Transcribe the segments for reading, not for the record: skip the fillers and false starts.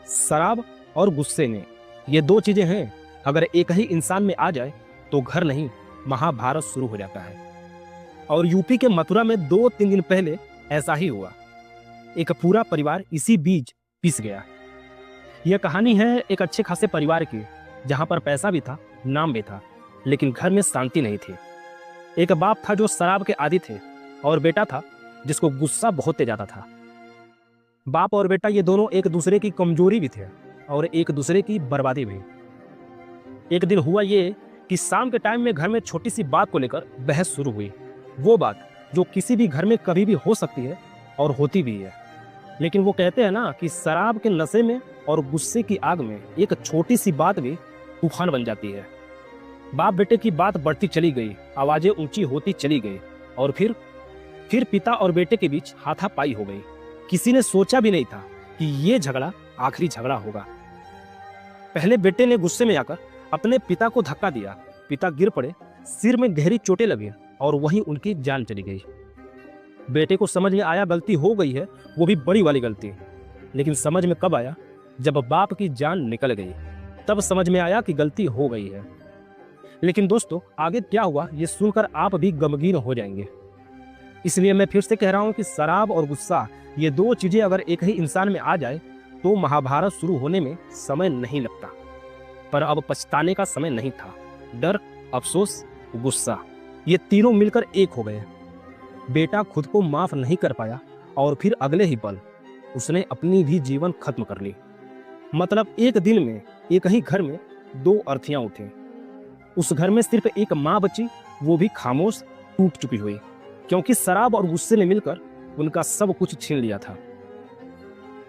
शराब और गुस्से में, ये दो चीजें हैं, अगर एक ही इंसान में आ जाए तो घर नहीं महाभारत शुरू हो जाता है। और यूपी के मथुरा में 2-3 दिन पहले ऐसा ही हुआ। एक पूरा परिवार इसी बीच पिस गया। यह कहानी है एक अच्छे खासे परिवार की, जहां पर पैसा भी था, नाम भी था, लेकिन घर में शांति नहीं थी। एक बाप था जो शराब के आदी थे और बेटा था जिसको गुस्सा बहुत तेज आता था। बाप और बेटा ये दोनों एक दूसरे की कमजोरी भी थे और एक दूसरे की बर्बादी भी। एक दिन हुआ ये कि शाम के टाइम में घर में छोटी सी बात को लेकर बहस शुरू हुई। वो बात जो किसी भी घर में कभी भी हो सकती है और होती भी है, लेकिन वो कहते हैं ना कि शराब के नशे में और गुस्से की आग में एक छोटी सी बात भी तूफान बन जाती है। बाप बेटे की बात बढ़ती चली गई, आवाजें ऊंची होती चली गई और फिर पिता और बेटे के बीच हाथापाई हो गई। किसी ने सोचा भी नहीं था कि ये झगड़ा आखिरी झगड़ा होगा। पहले बेटे ने गुस्से में आकर अपने पिता को धक्का दिया। पिता गिर पड़े, सिर में गहरी चोटें लगी और वहीं उनकी जान चली गई। बेटे को समझ में आया गलती हो गई है, वो भी बड़ी वाली गलती। लेकिन समझ में कब आया? जब बाप की जान निकल गई, तब समझ में आया कि गलती हो गई है। लेकिन दोस्तों, आगे क्या हुआ ये सुनकर आप भी गमगीन हो जाएंगे। इसलिए मैं फिर से कह रहा हूं कि शराब और गुस्सा, ये दो चीजें अगर एक ही इंसान में आ जाए तो महाभारत शुरू होने में समय नहीं लगता। पर अब पछताने का समय नहीं था। डर, अफसोस, गुस्सा, ये तीनों मिलकर एक हो गए। बेटा खुद को माफ नहीं कर पाया और फिर अगले ही पल उसने अपनी भी जीवन खत्म कर ली। मतलब एक दिन में एक ही घर में दो अर्थियां उठी। उस घर में सिर्फ एक माँ बची, वो भी खामोश, टूट चुकी हुई, क्योंकि शराब और गुस्से ने मिलकर उनका सब कुछ छीन लिया था।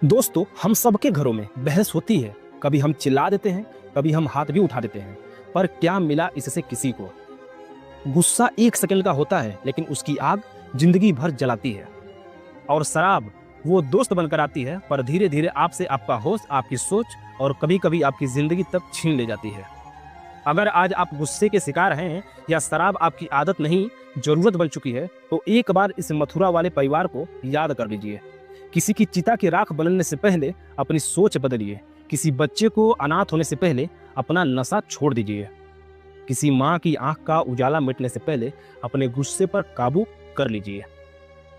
दोस्तों, हम सबके घरों में बहस होती है। कभी हम चिल्ला देते हैं, कभी हम हाथ भी उठा देते हैं, पर क्या मिला इससे किसी को? गुस्सा 1 सेकंड का होता है, लेकिन उसकी आग जिंदगी भर जलाती है। और शराब वो दोस्त बनकर आती है, पर धीरे धीरे आपसे आपका होश, आपकी सोच और कभी कभी आपकी जिंदगी तक छीन ले जाती है। अगर आज आप गुस्से के शिकार हैं या शराब आपकी आदत नहीं, जरूरत बन चुकी है, तो एक बार इस मथुरा वाले परिवार को याद कर लीजिए। किसी की चिता की राख बनने से पहले अपनी सोच बदलिए। किसी बच्चे को अनाथ होने से पहले अपना नशा छोड़ दीजिए। किसी माँ की आंख का उजाला मिटने से पहले अपने गुस्से पर काबू कर लीजिए।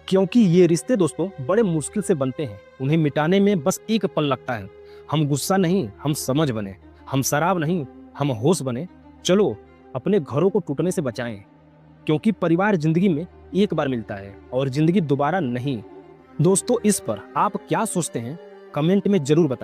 क्योंकि ये रिश्ते दोस्तों बड़े मुश्किल से बनते हैं, उन्हें मिटाने में बस एक पल लगता है। हम गुस्सा नहीं, हम समझ बने। हम शराब नहीं, हम होश बने। चलो अपने घरों को टूटने से बचाएं, क्योंकि परिवार जिंदगी में एक बार मिलता है और जिंदगी दोबारा नहीं। दोस्तों, इस पर आप क्या सोचते हैं? कमेंट में जरूर बताएं।